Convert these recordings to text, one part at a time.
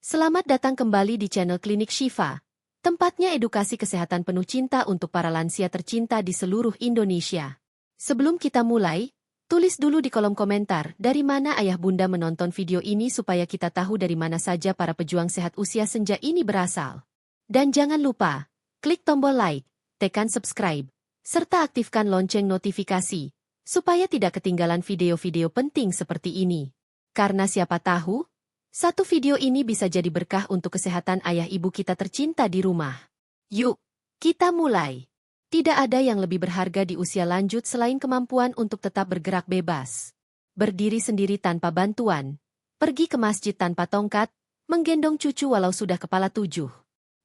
Selamat datang kembali di channel Klinik Shifa, tempatnya edukasi kesehatan penuh cinta untuk para lansia tercinta di seluruh Indonesia. Sebelum kita mulai, tulis dulu di kolom komentar dari mana ayah bunda menonton video ini supaya kita tahu dari mana saja para pejuang sehat usia senja ini berasal. Dan jangan lupa, klik tombol like, tekan subscribe, serta aktifkan lonceng notifikasi, supaya tidak ketinggalan video-video penting seperti ini. Karena siapa tahu, satu video ini bisa jadi berkah untuk kesehatan ayah ibu kita tercinta di rumah. Yuk, kita mulai. Tidak ada yang lebih berharga di usia lanjut selain kemampuan untuk tetap bergerak bebas. Berdiri sendiri tanpa bantuan, pergi ke masjid tanpa tongkat, menggendong cucu walau sudah kepala 7.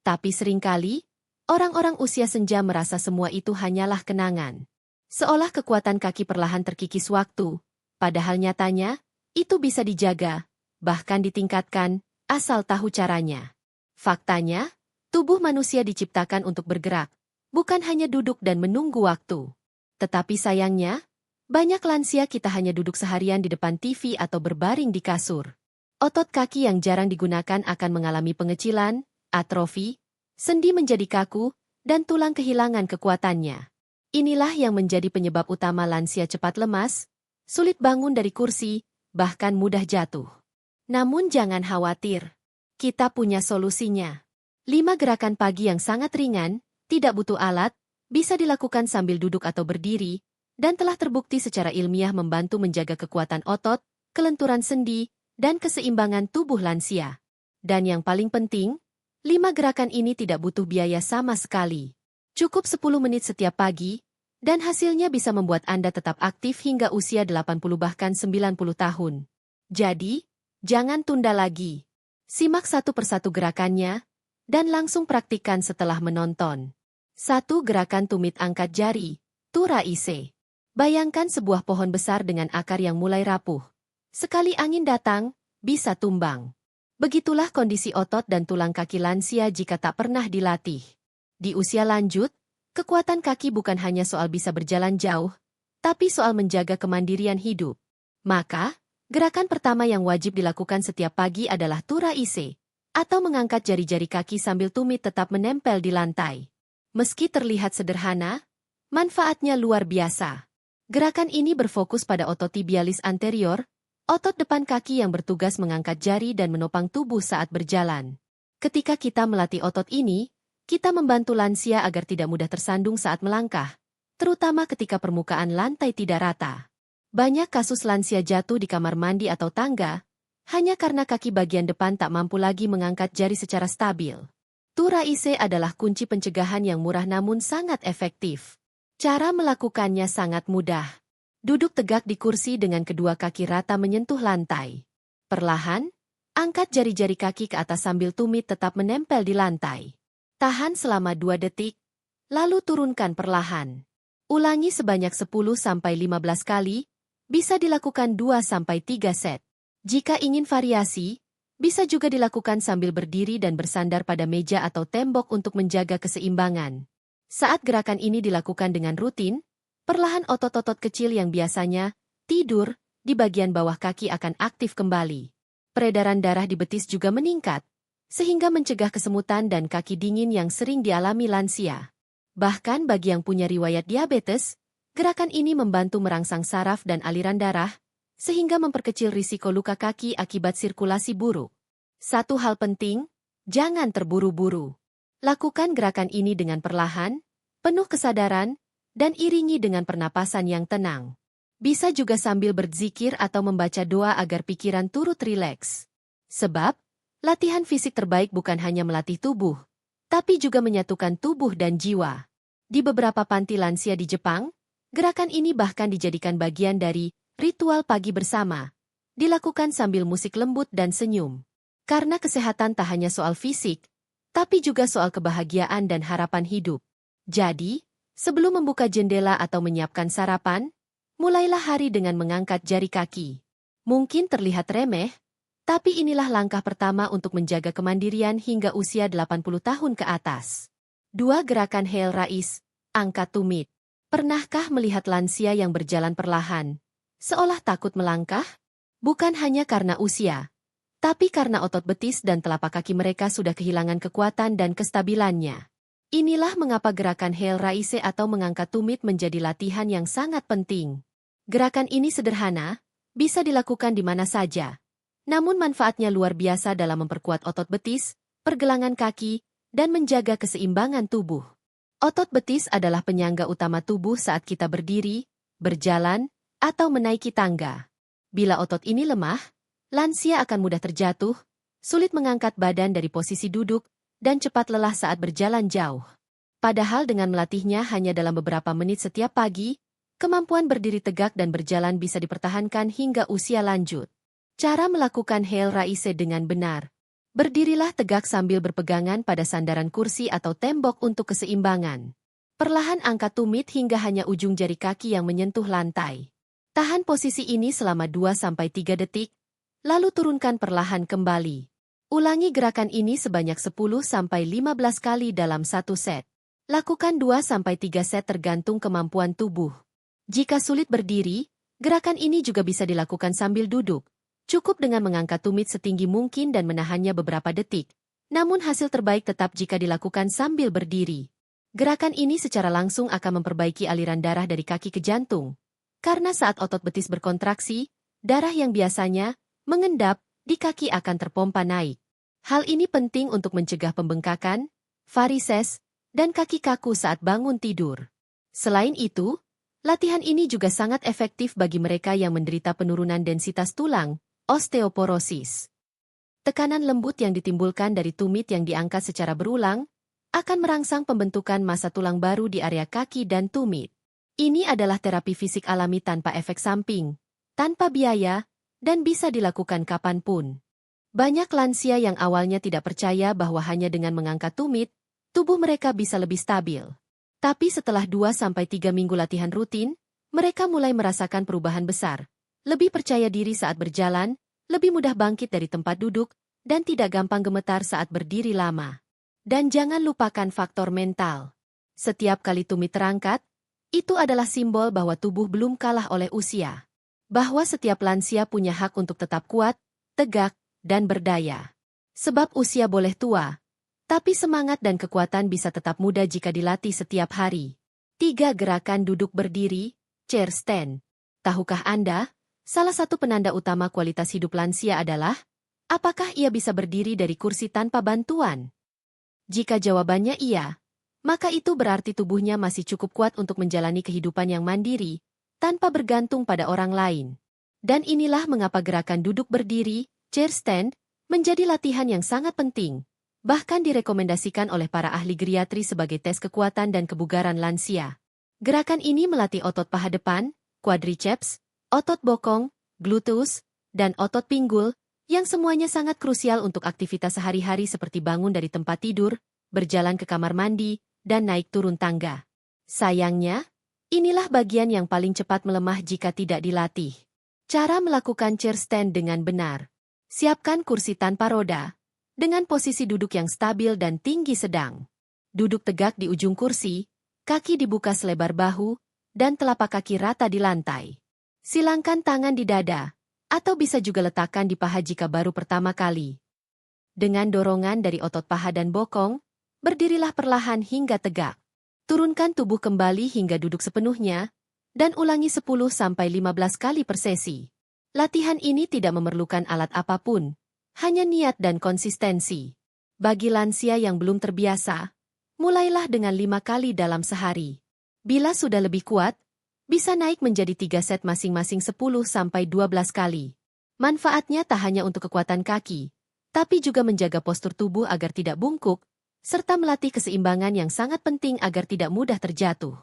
Tapi seringkali, orang-orang usia senja merasa semua itu hanyalah kenangan. Seolah kekuatan kaki perlahan terkikis waktu, padahal nyatanya, itu bisa dijaga, bahkan ditingkatkan, asal tahu caranya. Faktanya, tubuh manusia diciptakan untuk bergerak, bukan hanya duduk dan menunggu waktu. Tetapi sayangnya, banyak lansia kita hanya duduk seharian di depan TV atau berbaring di kasur. Otot kaki yang jarang digunakan akan mengalami pengecilan, atrofi, sendi menjadi kaku, dan tulang kehilangan kekuatannya. Inilah yang menjadi penyebab utama lansia cepat lemas, sulit bangun dari kursi, bahkan mudah jatuh. Namun jangan khawatir, kita punya solusinya. 5 gerakan pagi yang sangat ringan, tidak butuh alat, bisa dilakukan sambil duduk atau berdiri, dan telah terbukti secara ilmiah membantu menjaga kekuatan otot, kelenturan sendi, dan keseimbangan tubuh lansia. Dan yang paling penting, 5 gerakan ini tidak butuh biaya sama sekali. Cukup 10 menit setiap pagi, dan hasilnya bisa membuat Anda tetap aktif hingga usia 80 bahkan 90 tahun. Jadi, jangan tunda lagi. Simak satu persatu gerakannya, dan langsung praktikkan setelah menonton. 1. Gerakan tumit angkat jari, Turaise. Bayangkan sebuah pohon besar dengan akar yang mulai rapuh. Sekali angin datang, bisa tumbang. Begitulah kondisi otot dan tulang kaki lansia jika tak pernah dilatih. Di usia lanjut, kekuatan kaki bukan hanya soal bisa berjalan jauh, tapi soal menjaga kemandirian hidup. Maka, gerakan pertama yang wajib dilakukan setiap pagi adalah Turaise, atau mengangkat jari-jari kaki sambil tumit tetap menempel di lantai. Meski terlihat sederhana, manfaatnya luar biasa. Gerakan ini berfokus pada otot tibialis anterior, otot depan kaki yang bertugas mengangkat jari dan menopang tubuh saat berjalan. Ketika kita melatih otot ini, kita membantu lansia agar tidak mudah tersandung saat melangkah, terutama ketika permukaan lantai tidak rata. Banyak kasus lansia jatuh di kamar mandi atau tangga, hanya karena kaki bagian depan tak mampu lagi mengangkat jari secara stabil. Turaise adalah kunci pencegahan yang murah namun sangat efektif. Cara melakukannya sangat mudah. Duduk tegak di kursi dengan kedua kaki rata menyentuh lantai. Perlahan, angkat jari-jari kaki ke atas sambil tumit tetap menempel di lantai. Tahan selama 2 detik, lalu turunkan perlahan. Ulangi sebanyak 10-15 kali, bisa dilakukan 2-3 set. Jika ingin variasi, bisa juga dilakukan sambil berdiri dan bersandar pada meja atau tembok untuk menjaga keseimbangan. Saat gerakan ini dilakukan dengan rutin, perlahan otot-otot kecil yang biasanya tidur di bagian bawah kaki akan aktif kembali. Peredaran darah di betis juga meningkat, sehingga mencegah kesemutan dan kaki dingin yang sering dialami lansia. Bahkan bagi yang punya riwayat diabetes, gerakan ini membantu merangsang saraf dan aliran darah, sehingga memperkecil risiko luka kaki akibat sirkulasi buruk. Satu hal penting, jangan terburu-buru. Lakukan gerakan ini dengan perlahan, penuh kesadaran, dan iringi dengan pernapasan yang tenang. Bisa juga sambil berzikir atau membaca doa agar pikiran turut rileks. Sebab, latihan fisik terbaik bukan hanya melatih tubuh, tapi juga menyatukan tubuh dan jiwa. Di beberapa panti lansia di Jepang, gerakan ini bahkan dijadikan bagian dari ritual pagi bersama, dilakukan sambil musik lembut dan senyum. Karena kesehatan tak hanya soal fisik, tapi juga soal kebahagiaan dan harapan hidup. Jadi, sebelum membuka jendela atau menyiapkan sarapan, mulailah hari dengan mengangkat jari kaki. Mungkin terlihat remeh, tapi inilah langkah pertama untuk menjaga kemandirian hingga usia 80 tahun ke atas. 2. Gerakan Heel Rais, angkat tumit. Pernahkah melihat lansia yang berjalan perlahan, seolah takut melangkah? Bukan hanya karena usia, Tapi karena otot betis dan telapak kaki mereka sudah kehilangan kekuatan dan kestabilannya. Inilah mengapa gerakan Hail Raise atau mengangkat tumit menjadi latihan yang sangat penting. Gerakan ini sederhana, bisa dilakukan di mana saja. Namun manfaatnya luar biasa dalam memperkuat otot betis, pergelangan kaki, dan menjaga keseimbangan tubuh. Otot betis adalah penyangga utama tubuh saat kita berdiri, berjalan, atau menaiki tangga. Bila otot ini lemah, lansia akan mudah terjatuh, sulit mengangkat badan dari posisi duduk, dan cepat lelah saat berjalan jauh. Padahal dengan melatihnya hanya dalam beberapa menit setiap pagi, kemampuan berdiri tegak dan berjalan bisa dipertahankan hingga usia lanjut. Cara melakukan Hail Raise dengan benar. Berdirilah tegak sambil berpegangan pada sandaran kursi atau tembok untuk keseimbangan. Perlahan angkat tumit hingga hanya ujung jari kaki yang menyentuh lantai. Tahan posisi ini selama 2-3 detik, lalu turunkan perlahan kembali. Ulangi gerakan ini sebanyak 10-15 kali dalam satu set. Lakukan 2-3 set tergantung kemampuan tubuh. Jika sulit berdiri, gerakan ini juga bisa dilakukan sambil duduk. Cukup dengan mengangkat tumit setinggi mungkin dan menahannya beberapa detik. Namun hasil terbaik tetap jika dilakukan sambil berdiri. Gerakan ini secara langsung akan memperbaiki aliran darah dari kaki ke jantung. Karena saat otot betis berkontraksi, darah yang biasanya mengendap di kaki akan terpompa naik. Hal ini penting untuk mencegah pembengkakan, varises, dan kaki kaku saat bangun tidur. Selain itu, latihan ini juga sangat efektif bagi mereka yang menderita penurunan densitas tulang, osteoporosis. Tekanan lembut yang ditimbulkan dari tumit yang diangkat secara berulang akan merangsang pembentukan massa tulang baru di area kaki dan tumit. Ini adalah terapi fisik alami tanpa efek samping, tanpa biaya, dan bisa dilakukan kapanpun. Banyak lansia yang awalnya tidak percaya bahwa hanya dengan mengangkat tumit, tubuh mereka bisa lebih stabil. Tapi setelah 2-3 minggu latihan rutin, mereka mulai merasakan perubahan besar. Lebih percaya diri saat berjalan, lebih mudah bangkit dari tempat duduk, dan tidak gampang gemetar saat berdiri lama. Dan jangan lupakan faktor mental. Setiap kali tumit terangkat, itu adalah simbol bahwa tubuh belum kalah oleh usia. Bahwa setiap lansia punya hak untuk tetap kuat, tegak, dan berdaya. Sebab usia boleh tua, tapi semangat dan kekuatan bisa tetap muda jika dilatih setiap hari. 3 gerakan duduk berdiri, chair stand. Tahukah Anda, salah satu penanda utama kualitas hidup lansia adalah, apakah ia bisa berdiri dari kursi tanpa bantuan? Jika jawabannya iya, maka itu berarti tubuhnya masih cukup kuat untuk menjalani kehidupan yang mandiri, tanpa bergantung pada orang lain. Dan inilah mengapa gerakan duduk berdiri, chair stand, menjadi latihan yang sangat penting, bahkan direkomendasikan oleh para ahli geriatri sebagai tes kekuatan dan kebugaran lansia. Gerakan ini melatih otot paha depan, quadriceps, otot bokong, gluteus, dan otot pinggul, yang semuanya sangat krusial untuk aktivitas sehari-hari seperti bangun dari tempat tidur, berjalan ke kamar mandi, dan naik turun tangga. Sayangnya, inilah bagian yang paling cepat melemah jika tidak dilatih. Cara melakukan chair stand dengan benar. Siapkan kursi tanpa roda, dengan posisi duduk yang stabil dan tinggi sedang. Duduk tegak di ujung kursi, kaki dibuka selebar bahu, dan telapak kaki rata di lantai. Silangkan tangan di dada, atau bisa juga letakkan di paha jika baru pertama kali. Dengan dorongan dari otot paha dan bokong, berdirilah perlahan hingga tegak. Turunkan tubuh kembali hingga duduk sepenuhnya, dan ulangi 10-15 kali per sesi. Latihan ini tidak memerlukan alat apapun, hanya niat dan konsistensi. Bagi lansia yang belum terbiasa, mulailah dengan 5 kali dalam sehari. Bila sudah lebih kuat, bisa naik menjadi 3 set masing-masing 10-12 kali. Manfaatnya tak hanya untuk kekuatan kaki, tapi juga menjaga postur tubuh agar tidak bungkuk, serta melatih keseimbangan yang sangat penting agar tidak mudah terjatuh.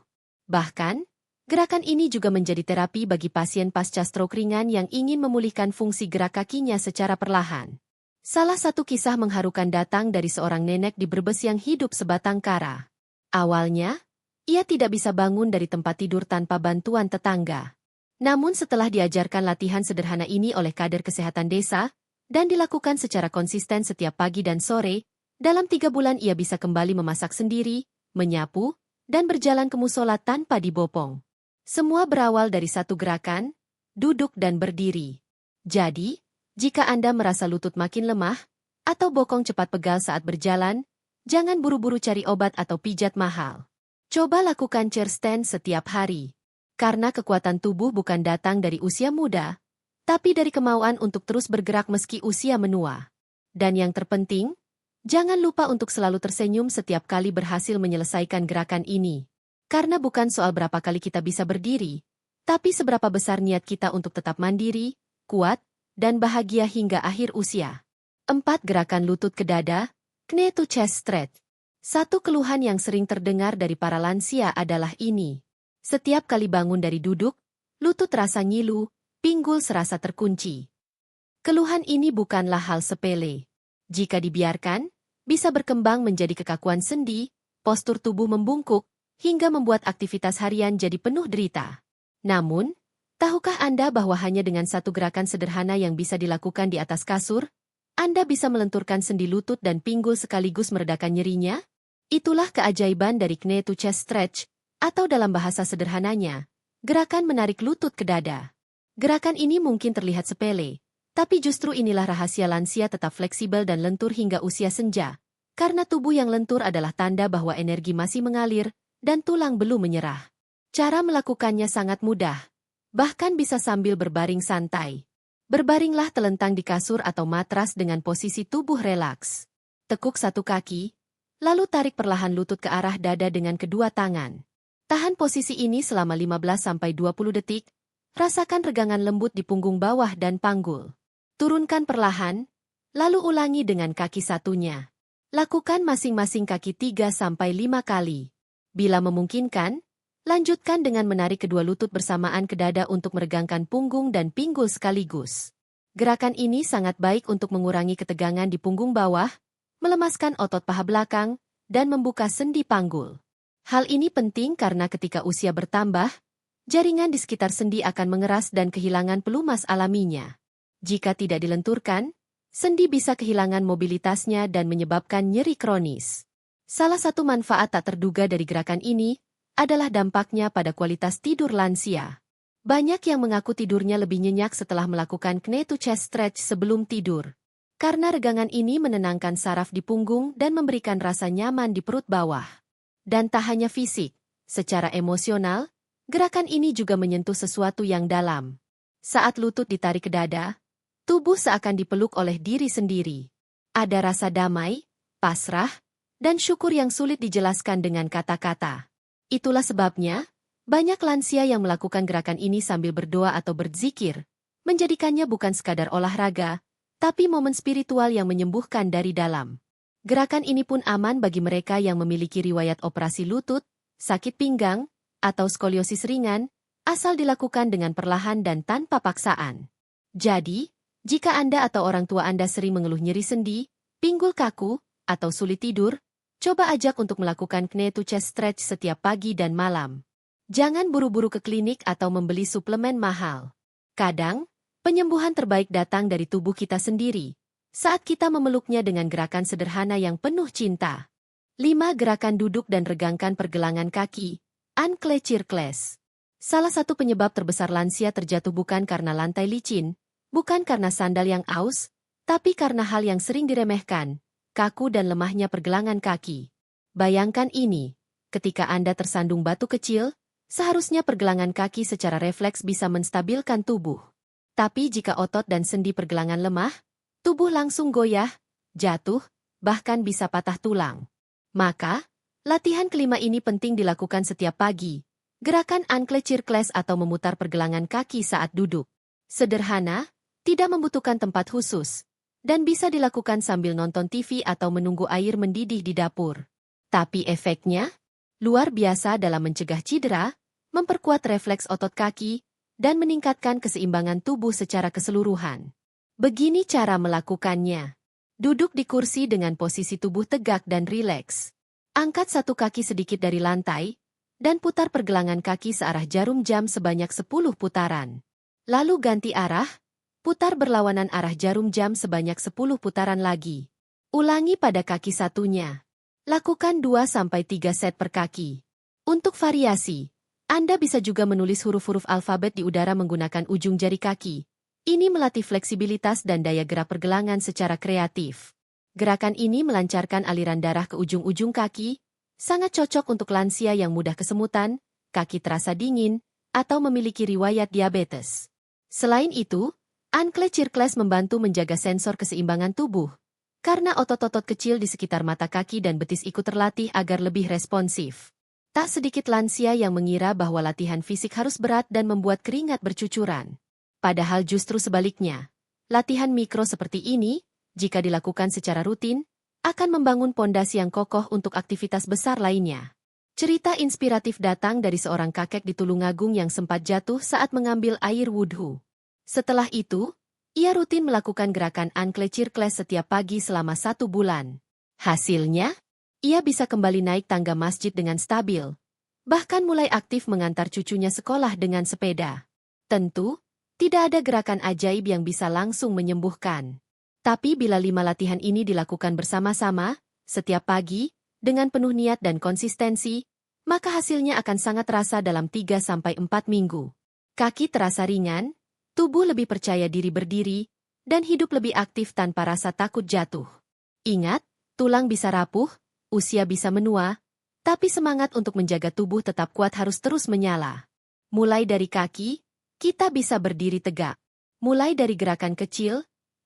Bahkan, gerakan ini juga menjadi terapi bagi pasien pasca stroke ringan yang ingin memulihkan fungsi gerak kakinya secara perlahan. Salah satu kisah mengharukan datang dari seorang nenek di Brebes yang hidup sebatang kara. Awalnya, ia tidak bisa bangun dari tempat tidur tanpa bantuan tetangga. Namun setelah diajarkan latihan sederhana ini oleh kader kesehatan desa, dan dilakukan secara konsisten setiap pagi dan sore, dalam 3 bulan ia bisa kembali memasak sendiri, menyapu, dan berjalan ke musola tanpa dibopong. Semua berawal dari satu gerakan, duduk dan berdiri. Jadi, Jika Anda merasa lutut makin lemah, atau bokong cepat pegal saat berjalan, jangan buru-buru cari obat atau pijat mahal. Coba lakukan chair stand setiap hari. Karena kekuatan tubuh bukan datang dari usia muda, tapi dari kemauan untuk terus bergerak meski usia menua. Dan yang terpenting, jangan lupa untuk selalu tersenyum setiap kali berhasil menyelesaikan gerakan ini. Karena bukan soal berapa kali kita bisa berdiri, tapi seberapa besar niat kita untuk tetap mandiri, kuat, dan bahagia hingga akhir usia. 4. Gerakan lutut ke dada, knee to chest stretch. Satu keluhan yang sering terdengar dari para lansia adalah ini. Setiap kali bangun dari duduk, lutut terasa ngilu, pinggul serasa terkunci. Keluhan ini bukanlah hal sepele. Jika dibiarkan, bisa berkembang menjadi kekakuan sendi, postur tubuh membungkuk, hingga membuat aktivitas harian jadi penuh derita. Namun, tahukah Anda bahwa hanya dengan satu gerakan sederhana yang bisa dilakukan di atas kasur, Anda bisa melenturkan sendi lutut dan pinggul sekaligus meredakan nyerinya? Itulah keajaiban dari knee to chest stretch, atau dalam bahasa sederhananya, gerakan menarik lutut ke dada. Gerakan ini mungkin terlihat sepele, tapi justru inilah rahasia lansia tetap fleksibel dan lentur hingga usia senja, karena tubuh yang lentur adalah tanda bahwa energi masih mengalir dan tulang belum menyerah. Cara melakukannya sangat mudah, bahkan bisa sambil berbaring santai. Berbaringlah telentang di kasur atau matras dengan posisi tubuh relaks. Tekuk satu kaki, lalu tarik perlahan lutut ke arah dada dengan kedua tangan. Tahan posisi ini selama 15-20 detik, rasakan regangan lembut di punggung bawah dan panggul. Turunkan perlahan, lalu ulangi dengan kaki satunya. Lakukan masing-masing kaki 3-5 kali. Bila memungkinkan, lanjutkan dengan menarik kedua lutut bersamaan ke dada untuk meregangkan punggung dan pinggul sekaligus. Gerakan ini sangat baik untuk mengurangi ketegangan di punggung bawah, melemaskan otot paha belakang, dan membuka sendi panggul. Hal ini penting karena ketika usia bertambah, jaringan di sekitar sendi akan mengeras dan kehilangan pelumas alaminya. Jika tidak dilenturkan, sendi bisa kehilangan mobilitasnya dan menyebabkan nyeri kronis. Salah satu manfaat tak terduga dari gerakan ini adalah dampaknya pada kualitas tidur lansia. Banyak yang mengaku tidurnya lebih nyenyak setelah melakukan knee to chest stretch sebelum tidur. Karena regangan ini menenangkan saraf di punggung dan memberikan rasa nyaman di perut bawah. Dan tak hanya fisik, secara emosional, gerakan ini juga menyentuh sesuatu yang dalam. Saat lutut ditarik ke dada, tubuh seakan dipeluk oleh diri sendiri. Ada rasa damai, pasrah, dan syukur yang sulit dijelaskan dengan kata-kata. Itulah sebabnya, banyak lansia yang melakukan gerakan ini sambil berdoa atau berzikir, menjadikannya bukan sekadar olahraga, tapi momen spiritual yang menyembuhkan dari dalam. Gerakan ini pun aman bagi mereka yang memiliki riwayat operasi lutut, sakit pinggang, atau skoliosis ringan, asal dilakukan dengan perlahan dan tanpa paksaan. Jadi, jika Anda atau orang tua Anda sering mengeluh nyeri sendi, pinggul kaku, atau sulit tidur, coba ajak untuk melakukan knee to chest stretch setiap pagi dan malam. Jangan buru-buru ke klinik atau membeli suplemen mahal. Kadang, penyembuhan terbaik datang dari tubuh kita sendiri, saat kita memeluknya dengan gerakan sederhana yang penuh cinta. 5. Gerakan duduk dan regangkan pergelangan kaki, ankle circles. Salah satu penyebab terbesar lansia terjatuh bukan karena lantai licin, bukan karena sandal yang aus, tapi karena hal yang sering diremehkan, kaku dan lemahnya pergelangan kaki. Bayangkan ini, ketika Anda tersandung batu kecil, seharusnya pergelangan kaki secara refleks bisa menstabilkan tubuh. Tapi jika otot dan sendi pergelangan lemah, tubuh langsung goyah, jatuh, bahkan bisa patah tulang. Maka, latihan kelima ini penting dilakukan setiap pagi. Gerakan ankle circles atau memutar pergelangan kaki saat duduk. Sederhana, tidak membutuhkan tempat khusus, dan bisa dilakukan sambil nonton TV atau menunggu air mendidih di dapur. Tapi efeknya luar biasa dalam mencegah cedera, memperkuat refleks otot kaki, dan meningkatkan keseimbangan tubuh secara keseluruhan. Begini cara melakukannya. Duduk di kursi dengan posisi tubuh tegak dan rileks. Angkat satu kaki sedikit dari lantai, dan putar pergelangan kaki searah jarum jam sebanyak 10 putaran. Lalu ganti arah, putar berlawanan arah jarum jam sebanyak 10 putaran lagi. Ulangi pada kaki satunya. Lakukan 2-3 set per kaki. Untuk variasi, Anda bisa juga menulis huruf-huruf alfabet di udara menggunakan ujung jari kaki, Ini melatih fleksibilitas dan daya gerak pergelangan secara kreatif. Gerakan ini melancarkan aliran darah ke ujung-ujung kaki, sangat cocok untuk lansia yang mudah kesemutan, kaki terasa dingin, atau memiliki riwayat diabetes. Selain itu, ankle circles membantu menjaga sensor keseimbangan tubuh, karena otot-otot kecil di sekitar mata kaki dan betis ikut terlatih agar lebih responsif. Tak sedikit lansia yang mengira bahwa latihan fisik harus berat dan membuat keringat bercucuran. Padahal justru sebaliknya, latihan mikro seperti ini, jika dilakukan secara rutin, akan membangun pondasi yang kokoh untuk aktivitas besar lainnya. Cerita inspiratif datang dari seorang kakek di Tulungagung yang sempat jatuh saat mengambil air wudhu. Setelah itu, ia rutin melakukan gerakan ankle circles setiap pagi selama 1 bulan. Hasilnya, ia bisa kembali naik tangga masjid dengan stabil. Bahkan mulai aktif mengantar cucunya sekolah dengan sepeda. Tentu, tidak ada gerakan ajaib yang bisa langsung menyembuhkan. Tapi bila 5 latihan ini dilakukan bersama-sama, setiap pagi, dengan penuh niat dan konsistensi, maka hasilnya akan sangat terasa dalam 3-4 minggu. Kaki terasa ringan, tubuh lebih percaya diri berdiri, dan hidup lebih aktif tanpa rasa takut jatuh. Ingat, tulang bisa rapuh, usia bisa menua, tapi semangat untuk menjaga tubuh tetap kuat harus terus menyala. Mulai dari kaki, kita bisa berdiri tegak. Mulai dari gerakan kecil,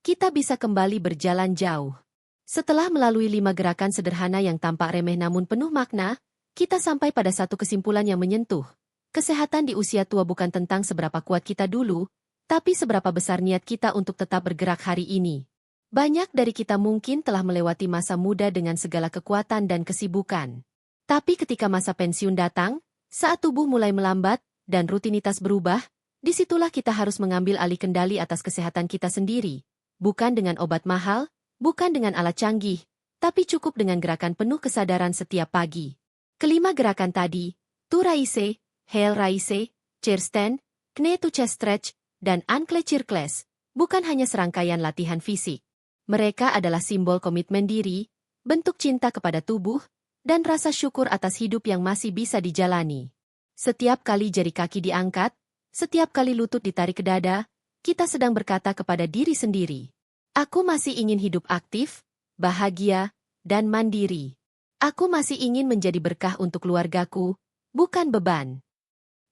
kita bisa kembali berjalan jauh. Setelah melalui 5 gerakan sederhana yang tampak remeh namun penuh makna, kita sampai pada satu kesimpulan yang menyentuh. Kesehatan di usia tua bukan tentang seberapa kuat kita dulu, tapi seberapa besar niat kita untuk tetap bergerak hari ini. Banyak dari kita mungkin telah melewati masa muda dengan segala kekuatan dan kesibukan. Tapi ketika masa pensiun datang, saat tubuh mulai melambat, dan rutinitas berubah, disitulah kita harus mengambil alih kendali atas kesehatan kita sendiri. Bukan dengan obat mahal, bukan dengan alat canggih, tapi cukup dengan gerakan penuh kesadaran setiap pagi. Kelima gerakan tadi, to raise, heel raise, chair stand, knee to chest stretch, dan ankle circles, bukan hanya serangkaian latihan fisik. Mereka adalah simbol komitmen diri, bentuk cinta kepada tubuh, dan rasa syukur atas hidup yang masih bisa dijalani. Setiap kali jari kaki diangkat, setiap kali lutut ditarik ke dada, kita sedang berkata kepada diri sendiri, aku masih ingin hidup aktif, bahagia, dan mandiri. Aku masih ingin menjadi berkah untuk keluargaku, bukan beban.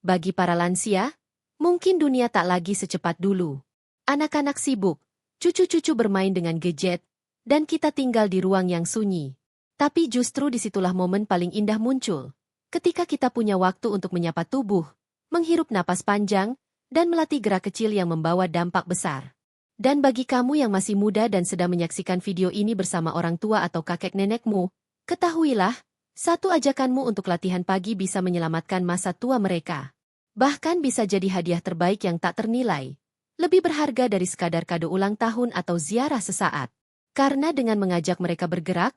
Bagi para lansia, mungkin dunia tak lagi secepat dulu. Anak-anak sibuk, cucu-cucu bermain dengan gadget, dan kita tinggal di ruang yang sunyi. Tapi justru disitulah momen paling indah muncul, ketika kita punya waktu untuk menyapa tubuh, menghirup napas panjang, dan melatih gerak kecil yang membawa dampak besar. Dan bagi kamu yang masih muda dan sedang menyaksikan video ini bersama orang tua atau kakek nenekmu, ketahuilah, satu ajakanmu untuk latihan pagi bisa menyelamatkan masa tua mereka. Bahkan bisa jadi hadiah terbaik yang tak ternilai, lebih berharga dari sekadar kado ulang tahun atau ziarah sesaat. Karena dengan mengajak mereka bergerak,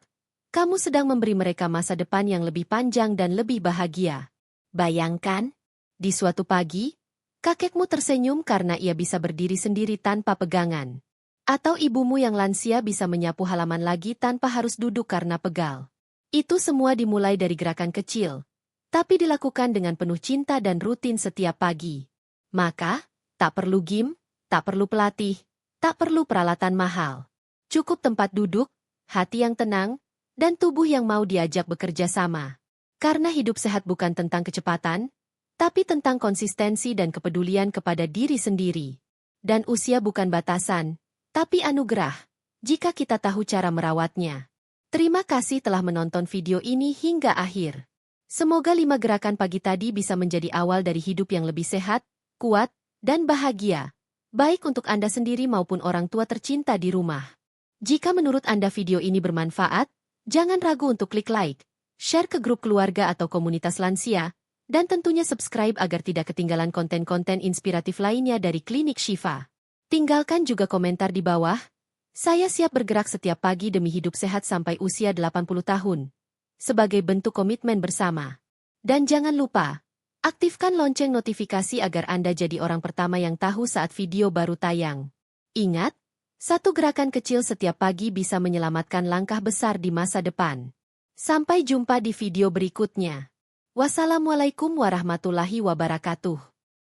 kamu sedang memberi mereka masa depan yang lebih panjang dan lebih bahagia. Bayangkan, di suatu pagi, kakekmu tersenyum karena ia bisa berdiri sendiri tanpa pegangan. Atau ibumu yang lansia bisa menyapu halaman lagi tanpa harus duduk karena pegal. Itu semua dimulai dari gerakan kecil, tapi dilakukan dengan penuh cinta dan rutin setiap pagi. Maka, tak perlu gym, tak perlu pelatih, tak perlu peralatan mahal. Cukup tempat duduk, hati yang tenang, dan tubuh yang mau diajak bekerja sama. Karena hidup sehat bukan tentang kecepatan, tapi tentang konsistensi dan kepedulian kepada diri sendiri. Dan usia bukan batasan, tapi anugerah, jika kita tahu cara merawatnya. Terima kasih telah menonton video ini hingga akhir. Semoga 5 gerakan pagi tadi bisa menjadi awal dari hidup yang lebih sehat, kuat, dan bahagia, baik untuk Anda sendiri maupun orang tua tercinta di rumah. Jika menurut Anda video ini bermanfaat, jangan ragu untuk klik like, share ke grup keluarga atau komunitas lansia, dan tentunya subscribe agar tidak ketinggalan konten-konten inspiratif lainnya dari Klinik Shifa. Tinggalkan juga komentar di bawah. Saya siap bergerak setiap pagi demi hidup sehat sampai usia 80 tahun. Sebagai bentuk komitmen bersama. Dan jangan lupa, aktifkan lonceng notifikasi agar Anda jadi orang pertama yang tahu saat video baru tayang. Ingat, satu gerakan kecil setiap pagi bisa menyelamatkan langkah besar di masa depan. Sampai jumpa di video berikutnya. Wassalamualaikum warahmatullahi wabarakatuh.